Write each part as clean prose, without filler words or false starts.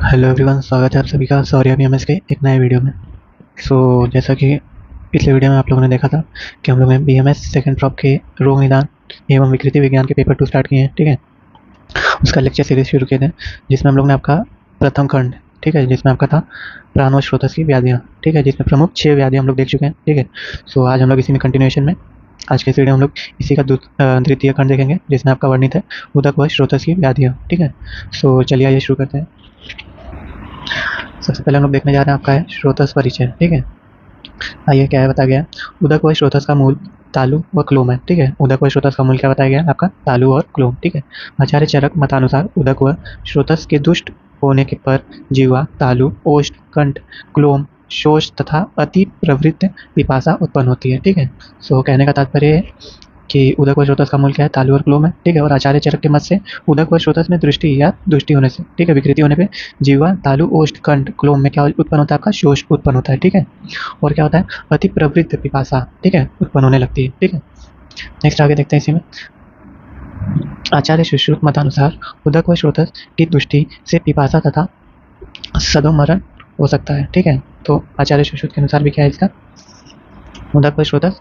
Hello everyone, स्वागत है आप सभी का सौर्य बीएमएस के एक नए वीडियो में। जैसा कि पिछले वीडियो में आप लोगों ने देखा था कि हम लोग ने बीएमएस सेकंड प्रॉप के रोग निदान एवं विकृति विज्ञान के पेपर 2 स्टार्ट किए हैं। ठीक है, उसका लेक्चर सीरीज शुरू किए थे जिसमें हम लोग ने आपका प्रथम खंड, ठीक है, जिसमें आपका था प्राण व स्रोतस की व्याधियाँ, ठीक है, जिसमें प्रमुख 6 व्याधियाँ हम लोग देख चुके हैं। ठीक है, आज हम लोग इसी में कंटिन्यूएशन में आज के इस वीडियो में हम लोग इसी का द्वितीय खंड देखेंगे जिसमें आपका वर्णित है उदक व स्रोतस की व्याधियाँ। ठीक है, चलिए आइए शुरू करते हैं। सबसे पहले हम लोग देखने जा रहे हैं आपका है स्रोतस परिचय। ठीक है, आइए क्या है बताया गया है। उदक व स्रोतस का मूल तालु व क्लोम है। ठीक है, उदक व स्रोतस का मूल क्या बताया गया है आपका तालु और क्लोम। ठीक है, आचार्य चरक मतानुसार उदक व स्रोतस के दुष्ट होने के पर जीवा, तालु, ओष्ठ, कंठ, क्लोम, शोष तथा अति प्रवृत्त पिपासा उत्पन्न होती है। ठीक है, कहने का तात्पर्य है कि उदक व स्रोतस का मूल क्या है, तालु और क्लोम है। ठीक है, और आचार्य चरक के मत से उदक व स्रोतस में दृष्टि या दुष्टि होने से, ठीक है, विकृति होने पे जीवा, तालु, ओष्ठ, कंठ, क्लोम में क्या उत्पन्न होता है आपका शोष उत्पन्न होता है। ठीक है, और क्या होता है अति प्रवृत्त पिपासा, ठीक है, उत्पन्न होने लगती है। ठीक है, नेक्स्ट आगे देखते हैं इसी में। आचार्य सुश्रुत मतानुसार उदक व स्रोतस की दुष्टि से पिपासा तथा सदोमरण हो सकता है। ठीक है, तो आचार्य सुश्रुत के अनुसार भी क्या है इसका, उदक व स्रोतस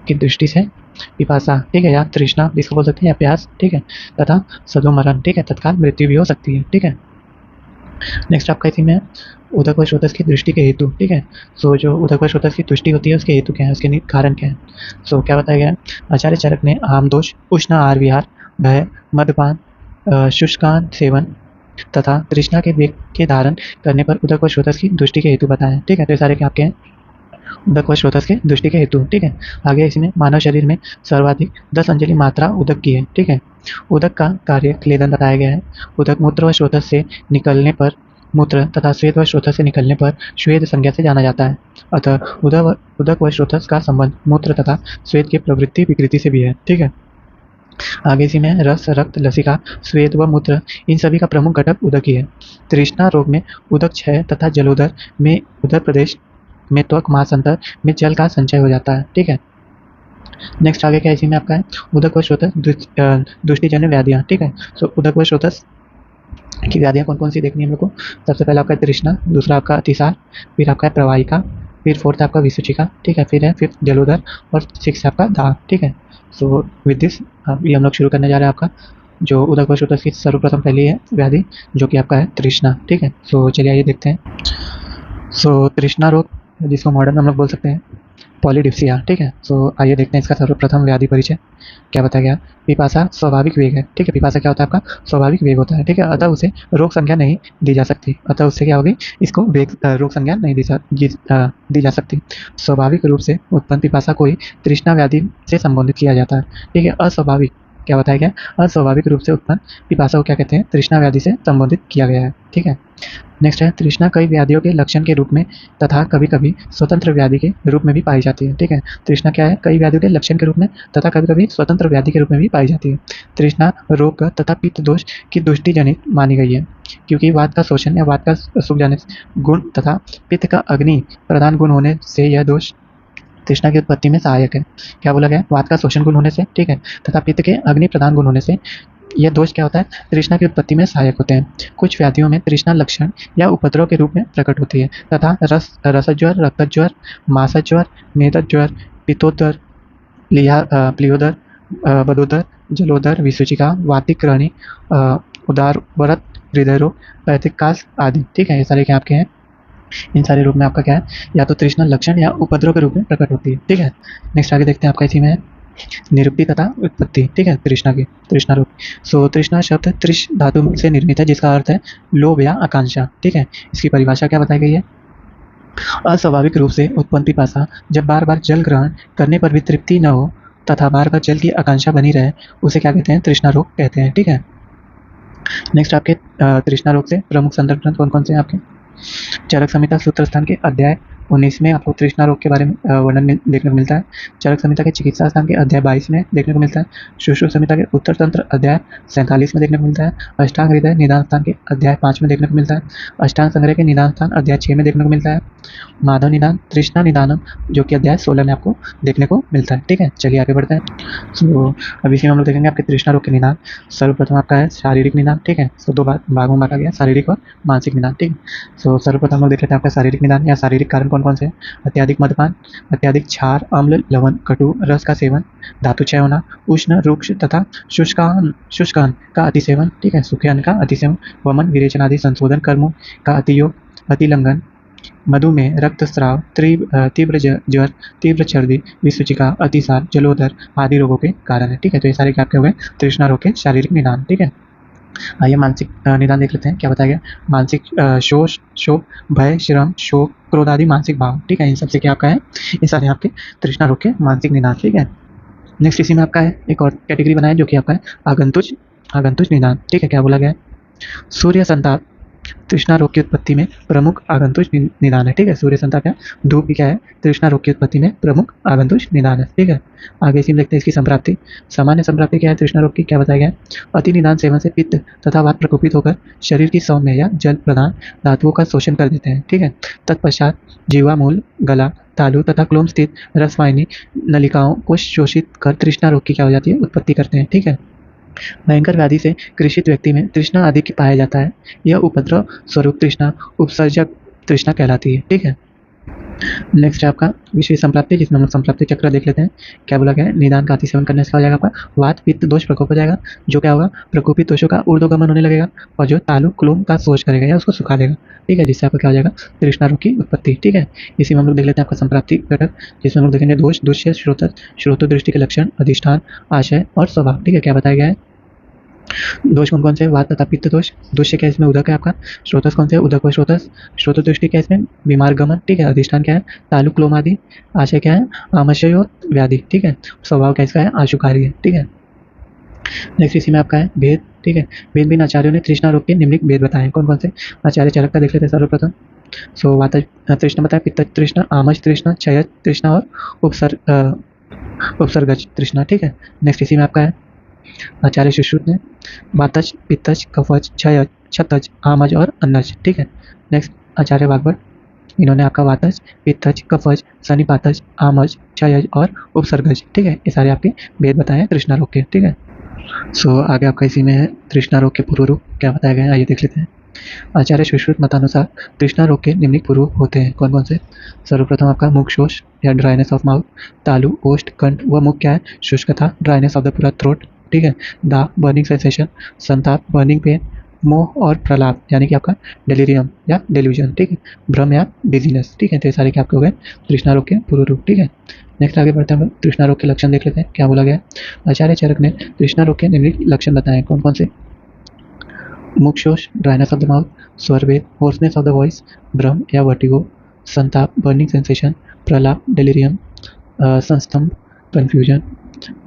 की दृष्टि से पिपासा, ठीक है, या तृष्णा जिसको बोल सकते हैं, या प्यास, ठीक है, तथा सदोमरण, ठीक है, तत्काल मृत्यु भी हो सकती है। ठीक है, नेक्स्ट आपका इसी में उदक व स्रोतस की दृष्टि के हेतु। ठीक है, जो उदक व स्रोतस की दृष्टि होती है उसके हेतु क्या है, उसके कारण क्या है। क्या बताया गया है, आचार्य चरक ने आम दोष, उष्ण आहार विहार, भय, मदपान, शुष्कान सेवन तथा तृष्णा के वेग के धारण करने पर उदक व स्रोतस की दृष्टि के हेतु बताए। ठीक है, तो ये सारे क्या आपके हैं उदक व स्रोतस के दृष्टि के हेतु। ठीक है, आगे इसमें मानव शरीर में सर्वाधिक 10 अंजलि मात्रा उदक की है। ठीक है, उदक का कार्य क्लेदन बताया गया है। उदक मूत्र व स्रोतस से निकलने पर मूत्र तथा श्वेत व स्रोतस से निकलने पर श्वेत संज्ञा से जाना जाता है। अतः उदक व स्रोतस का संबंध मूत्र तथा श्वेत की प्रवृत्ति विकृति से भी है। ठीक है, आगे इसी में रस, रक्त, लसिका, श्वेत व मूत्र इन सभी का प्रमुख घटक उदक ही है। तृष्णा रोग में उदक क्षय तथा जलोदर में उदर प्रदेश में त्वक महासंतर में जल का संचय हो जाता है। ठीक है, नेक्स्ट आगे क्या इसी में आपका है उदक व स्रोतस दुष्टिजन्य व्याधियाँ। ठीक है, उदक व स्रोतस की व्याधियाँ कौन कौन सी देखनी है हम लोग को। सबसे पहला आपका तृष्णा, दूसरा आपका अतिसार, फिर आपका है प्रवाहिका, फिर फोर्थ आपका विसूचिका, ठीक है, फिर है फिफ्थ जलोदर और सिक्स आपका दाह। ठीक है, विद दिस ये हम लोग शुरू करने जा रहे हैं आपका जो उदक व स्रोतस की सर्वप्रथम पहली है व्याधि जो कि आपका है तृष्णा। ठीक है, चलिए आइए देखते हैं। तृष्णा रोग जिसको मॉडर्न में हम लोग बोल सकते हैं पॉलीडिप्सिया। ठीक है, आइए देखते हैं इसका सर्वप्रथम व्याधि परिचय क्या बताया गया। पिपासा स्वाभाविक वेग है। ठीक है, पिपासा क्या होता है आपका स्वाभाविक वेग होता है। ठीक है, अतः उसे रोग संज्ञा नहीं दी जा सकती, अतः उससे क्या होगी इसको वेग रोग संज्ञा नहीं दी जा सकती। स्वाभाविक रूप से उत्पन्न पिपासा को ही तृष्णा व्याधि से संबोधित किया जाता है। ठीक है, अस्वाभाविक क्या बताया गया, अस्वाभाविक रूप से उत्पन्न पिपासा को क्या कहते हैं तृष्णा व्याधि से संबोधित किया गया है। ठीक है, नेक्स्ट है तृष्णा कई व्याधियों के लक्षण के रूप में तथा कभी कभी स्वतंत्र व्याधि के रूप में भी पाई जाती है। ठीक है, तृष्णा क्या है कई व्याधियों के लक्षण के रूप में तथा कभी कभी स्वतंत्र व्याधि के रूप में भी पाई जाती है। तृष्णा रोग तथा पित्त दोष की दुष्टि जनित मानी गई है क्योंकि वात का शोषण या वात का सुख जनित गुण तथा पित्त का अग्नि प्रधान गुण होने से यह दोष तृष्णा की उत्पत्ति में सहायक है। क्या बोला गया, वात का शोषण गुण होने से, ठीक है, तथा पित्त के अग्नि प्रधान गुण होने से यह दोष क्या होता है तृष्णा की उत्पत्ति में सहायक होते हैं। कुछ व्याधियों में तृष्णा लक्षण या उपद्रव के रूप में प्रकट होती है तथा रसज्वर, रक्तज्वर, मासज्वर, मेदज्वर, पित्तोदर, प्लियोदर, बदोदर, जलोदर, विसूचिका, वातिकृमि, उदारवरत, हृदय रोग, पैतिकास आदि। ठीक है, ये सारे क्या आपके हैं, इन सारे रूप में आपका क्या है या तो तृष्णा लक्षण या उपद्रव के रूप में प्रकट होती है। ठीक है, नेक्स्ट आगे देखते हैं आपका इसी में है निरुक्ति तथा उत्पत्ति। ठीक है, तृष्णा रोग। तृष्णा शब्द त्रिश धातु से निर्मित है जिसका अर्थ है लोभ या आकांक्षा। ठीक है, इसकी परिभाषा क्या बताई गई है, अस्वाभाविक रूप से उत्पन्न पिपासा जब बार बार जल ग्रहण करने पर भी तृप्ति न हो तथा बार बार जल की आकांक्षा बनी रहे उसे क्या कहते हैं तृष्णा रोग कहते हैं। ठीक है, नेक्स्ट आपके तृष्णा रोग से प्रमुख संदर्भ ग्रंथ कौन कौन से हैं आपके, चरक संहिता सूत्र स्थान के अध्याय 19 में आपको तृष्णा रोग के बारे में वर्णन देखने को मिलता है। चरक संहिता के चिकित्सा स्थान के अध्याय 22 में देखने को मिलता है। सुश्रुत संहिता के उत्तर तंत्र अध्याय 47 में देखने को मिलता है। अष्टांग हृदय निदान स्थान के अध्याय 5 में देखने को मिलता है। अष्टांग संग्रह के निदान स्थान अध्याय 6 में देखने को मिलता है। माधव निदान तृष्णा निदानम जो कि अध्याय 16 में आपको देखने को मिलता है। ठीक है, चलिए आगे बढ़ते हैं। सो अभी इसी में हम लोग देखेंगे आपके तृष्णा रोग के निदान। सर्वप्रथम आपका है शारीरिक निदान। ठीक है, तो 2 भागों में बांटा गया, शारीरिक और मानसिक निदान। ठीक है, सो सर्वप्रथम हम लोग देख लेते हैं आपका शारीरिक निदान या शारीरिक कारण कौन कौन से हैं। अत्याधिक मद्यपान, अत्याधिक क्षार, अम्ल, लवण, कटु रस का सेवन, धातु क्षय होना, उष्ण, रुक्ष तथा शुष्कान का अतिसेवन। ठीक है, सूखे अन्न का अतिसेवन, वमन, विरेचन आदि संशोधन कर्मों का अतियोग, अतिलंघन, मधुमेह, रक्तस्राव, तीव्र ज्वर, तीव्र चर्बी, विसूचिका, अतिसार, जलोदर आदि रोगों के कारण है। ठीक है, तो ये सारे क्या आपके हो गए तृष्णा रोग के शारीरिक निदान। ठीक है, आइए मानसिक निदान देख लेते हैं क्या बताया गया। मानसिक शोक, भय, श्रम, शोक, क्रोध आदि मानसिक भाव। ठीक है, इन सबसे क्या आपका है, ये सारे आपके तृष्णा रोग के मानसिक निदान। ठीक है, नेक्स्ट इसी में आपका है एक और कैटेगरी बनाया जो कि आपका है आगंतुज निदान। ठीक है, क्या बोला गया है, सूर्य संताप तृष्णा रोग की उत्पत्ति में प्रमुख आगंतुज निदान है। ठीक है, सूर्य संताप क्या धूप भी क्या है तृष्णा रोग की उत्पत्ति में प्रमुख आगंतुज निदान है। ठीक है, आगे इसी में देखते हैं इसकी संप्राप्ति। सामान्य संप्राप्ति क्या है तृष्णा रोग की, क्या बताया गया है, अति निदान सेवन से पित्त तथा वात प्रकोपित होकर शरीर की सौम्य या जल प्रदान धातुओं का शोषण कर देते हैं। ठीक है, तत्पश्चात जीवामूल, गला, तालु तथा क्लोम स्थित रसवाहिनी नलिकाओं को शोषित कर तृष्णा रोग की क्या हो जाती है उत्पत्ति करते हैं। ठीक है, भयंकर व्याधि से कृषित व्यक्ति में तृष्णा अधिक पाया जाता है। यह उपद्रव स्वरूप तृष्णा उपसर्जक तृष्णा कहलाती है। ठीक है, नेक्स्ट है आपका विशेष संप्राप्ति, जिसमें हम लोग संप्राप्ति चक्र देख लेते हैं। क्या बोला गया है, निदान का अतिसेवन करने से क्या हो जाएगा आपका वात पित्त दोष प्रकोप हो जाएगा, जो क्या होगा प्रकोपित दोषों का ऊर्ध्वगमन होने लगेगा और जो तालु क्लोम का शोष करेगा या उसको सुखा देगा। ठीक है, जिससे आपका क्या हो जाएगा तृष्णा रोग की उत्पत्ति। ठीक है, इसी में हम लोग देख लेते हैं आपका संप्राप्ति घटक, जिसमें हम लोग देखेंगे दोष, दृश्य, श्रोत दृष्टि के लक्षण, अधिष्ठान, आशय और स्वभाव। ठीक है, क्या बताया गया है, दोष कौन कौन से वात तथा पित्त दोष, दृश्य क्या इसमें उदक है आपका, स्रोतस कौन से उदक व स्रोतस, स्रोत दृष्टि क्या इसमें बीमार गमन। ठीक है, अधिष्ठान क्या है तालु क्लोम आदि, आशय क्या है आमशय और व्याधि। ठीक है, स्वभाव क्या इसका है आशुकारी है। ठीक है, नेक्स्ट इसी में आपका है भेद। ठीक है, भेद बिन आचार्यों ने तृष्णा रोग के निम्नलिखित भेद बताए कौन कौन से। आचार्य चरक का देख लेते हैं सर्वप्रथम। सो वात तृष्णा बताया, पित्त तृष्णा, आमज तृष्णा, क्षय तृष्णा और उपसर्गज तृष्णा। ठीक है, नेक्स्ट इसी में आपका है आचार्य सुश्रुत ने वातज, पित्तज, कफज, क्षयज, छतज, आमज और अन्नज। ठीक है, नेक्स्ट आचार्य वाग्भट, इन्होंने आपका वातज, पित्तज, कफज, सनिपातज, आमज, क्षयज और उपसर्गज। ठीक है, ये सारे आपके भेद बताए हैं तृष्णा रोग के। ठीक है, सो आगे आपका इसी में है तृष्णा रोग के पूर्व रूप क्या बताया गया है, आइए देख लेते हैं। आचार्य सुश्रुत मतानुसार तृष्णा रोग के निम्नलिखित पूर्व रूप होते हैं कौन कौन से। सर्वप्रथम आपका मुख शोष या ड्राइनेस ऑफ माउथ, तालु, ओष्ठ, कंठ व मुख क्या है शुष्कता, ड्राइनेस ऑफ द पूरा थ्रोट। ठीक है, दाह, बर्निंग सेंसेशन, संताप, बर्निंग पेन, मोह और प्रलाप यानी कि आपका डेलीरियम या डेल्यूजन। ठीक है, भ्रम या डिजीनेस। ठीक है, तो ये सारे क्या आपके हो गए तृष्णा रोग के पूर्व रूप। ठीक है, नेक्स्ट आगे बढ़ते हैं हम तृष्णा रोग के लक्षण देख लेते हैं क्या बोला गया। आचार्य चरक ने तृष्णा रोग के निम्नलिखित लक्षण बताए कौन कौन से। मुख शोष, ड्राइनेस ऑफ द माउथ, स्वरभेद, होर्सनेस ऑफ द वॉइस, भ्रम या वर्टिगो, संताप, बर्निंग सेंसेशन, प्रलाप, डेलीरियम, संस्तंभ, कंफ्यूजन,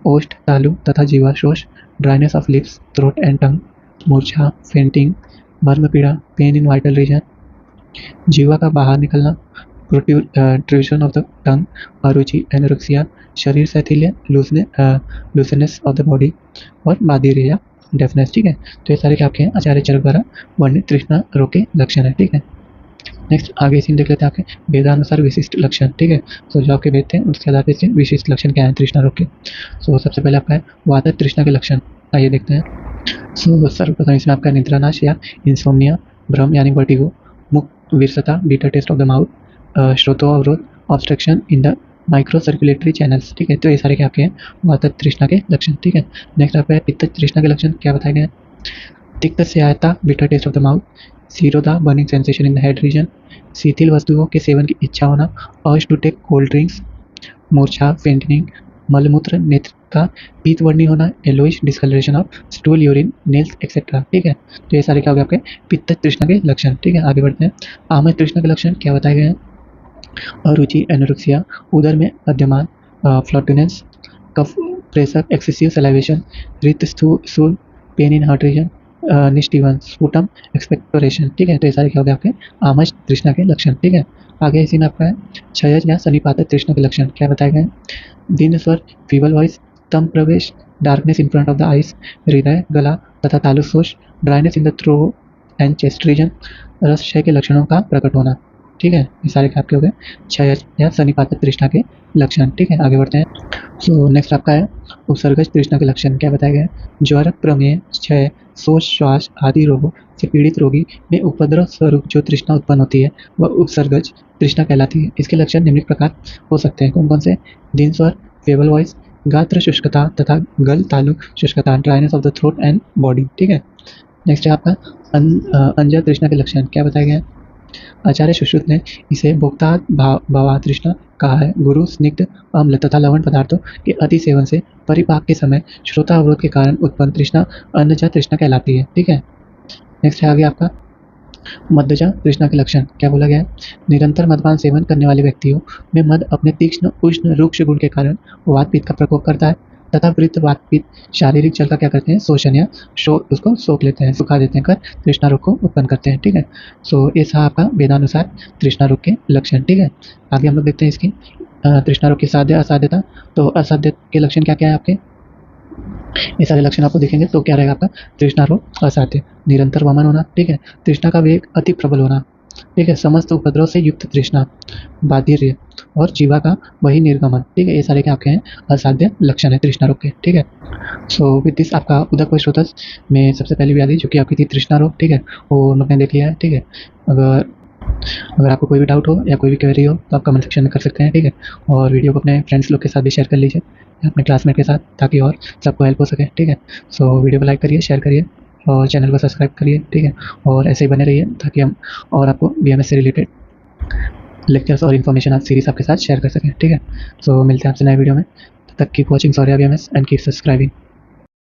ओष्ठ, तालु तथा जीवा शोष, dryness of lips, throat and tongue, मूर्छा, फेंटिंग, मर्म पीड़ा, पेन इन वाइटल रीजन, जीवा का बाहर निकलना, प्रोट्रूशन ऑफ द टंग, अरुचि, एनोरेक्सिया, शरीर शैथिल्य, लूजनेस ऑफ द बॉडी और बाधिर या डेफनेस। ठीक है, तो ये सारे क्या आपके हैं आचार्य चरक द्वारा वर्णित तृष्णा रोग के लक्षण है। ठीक है, नेक्स्ट आगे इसी में देख लेते हैं आपके वेदानुसार विशिष्ट लक्षण। ठीक है, सो जो आपके वेद थे उसके आधार पर इसके विशिष्ट लक्षण क्या है तृष्णा रोग के। सो सबसे पहले आपका है वातज तृष्णा के लक्षण, आइए देखते हैं। सो सर्वप्रथम इसमें आपका निद्रानाश या इंसोम्निया, भ्रम यानी वर्टिगो, मुख विरसता, bitter taste of the mouth, श्रोतो अवरोध, obstruction in the micro circulatory channels. ठीक है, तो ये सारे क्या आपके हैं वातज तृष्णा के लक्षण। ठीक है, नेक्स्ट आपका है पित्त तृष्णा के लक्षण क्या बताए गए हैं। तिक्त स्यायता, bitter taste of the mouth, सीरोधा, burning sensation in the head region, शीतल वस्तुओं के सेवन की इच्छा होना, urge to take cold drinks, मूर्छा, फेंटिंग, मलमूत्र, नेत्र का पीत वर्णी होना, yellowish discolouration of stool, urine, nails etcetera. ठीक है, तो ये सारे क्या हो गए आपके पित्त तृष्णा के लक्षण। ठीक है, आगे बढ़ते हैं। आमज तृष्णा के लक्षण क्या बताए गए हैं। अरुचि, एनोरेक्सिया, उदर में मध्यमान, फ्लटूनेंस, कफ प्रेशर, एक्सेसिव सलाइवेशन, रिक्त स्थूल, पेन इन हार्ट रीजन, निष्ठीवन, स्पूटम, एक्सपेक्टोरेशन। ठीक है, तो ये सारे क्या हो गए आपके आमज तृष्णा के लक्षण। ठीक है, आगे इसी में आपका है क्षयज या सन्निपातक तृष्णा के लक्षण क्या बताए गए हैं। दीन स्वर, फीबल वॉइस, तम प्रवेश, darkness in front of the eyes, हृदय, गला तथा तालुशोष, dryness in the throat and chest region, रस क्षय के लक्षणों का प्रकट होना। ठीक है, ये सारे आपके हो गए क्षयज या सन्निपातक तृष्णा के लक्षण। ठीक है, आगे बढ़ते हैं। सो नेक्स्ट आपका है उपसर्गज तृष्णा के लक्षण क्या बताए गए हैं। ज्वर, प्रमेय, क्षय, शोष, श्वास आदि रोगों से पीड़ित रोगी में उपद्रव स्वरूप जो तृष्णा उत्पन्न होती है वह उपसर्गज तृष्णा कहलाती है। इसके लक्षण निम्न प्रकार हो सकते हैं। कौन कौन से। दीन स्वर, फेबल वॉइस, गात्र शुष्कता तथा गल तालु शुष्कता, dryness of the throat and body. ठीक है, नेक्स्ट है आपका अंजर तृष्णा के लक्षण क्या बताए गए हैं। आचार्य सुश्रुत ने इसे भोक्ता भावा तृष्णा कहा है। गुरु, स्निग्ध, अम्ल तथा लवण पदार्थों के अति सेवन से परिपाक के समय श्रोता अवरोध के कारण उत्पन्न तृष्णा अन्नजा तृष्णा कहलाती है। ठीक है, नेक्स्ट है आगे आपका मद्यजा तृष्णा के लक्षण क्या बोला गया है। निरंतर मद्यपान सेवन करने वाले व्यक्तियों में मद अपने तीक्ष्ण उष्ण रुक्ष गुण के कारण वात पित्त का प्रकोप करता है तथा वृत्त वात पित्त शारीरिक जल का क्या करते हैं शोषण या उसको सोख लेते हैं, सुखा देते हैं कर तृष्णा रोग को उत्पन्न करते हैं। ठीक है, सो ये था आपका वेदानुसार तृष्णा रोग के लक्षण। ठीक है, आगे हम लोग देखते हैं इसकी तृष्णा रोग की साध्य असाध्यता। तो असाध्य के लक्षण क्या क्या है आपके, ये सारे लक्षण आपको दिखेंगे। तो क्या रहेगा आपका तृष्णा रोग असाध्य, निरंतर वमन होना। ठीक है, तृष्णा का वेग अति प्रबल होना। ठीक है, समस्त उपद्रव से युक्त तृष्णा, बाधिर्य और जीवा का वही निर्गमन। ठीक है, ये सारे क्या आपके हैं असाध्य लक्षण है तृष्णा रोग के। ठीक है, सो विद दिस आपका उदक व श्रोतस में सबसे पहली व्याधि जो कि आपकी थी तृष्णा रोग। ठीक है, वो लोग ने देख लिया है। ठीक है, अगर आपको कोई भी डाउट हो या कोई भी क्वेरी हो तो आप कमेंट सेक्शन में कर सकते हैं। ठीक है, और वीडियो को अपने फ्रेंड्स लोग के साथ भी शेयर कर लीजिए, अपने क्लासमेट के साथ, ताकि और सबको हेल्प हो सके। ठीक है, सो वीडियो को लाइक करिए, शेयर करिए और चैनल को सब्सक्राइब करिए। ठीक है, और ऐसे ही बने रहिए ताकि हम और आपको बीएमएस से रिलेटेड लेक्चर्स और इन्फॉर्मेशन आज सीरीज आपके साथ शेयर कर सकें। ठीक है, सो मिलते हैं आपसे नए वीडियो में। तब तक keep watching Shaurya BMS and keep subscribing.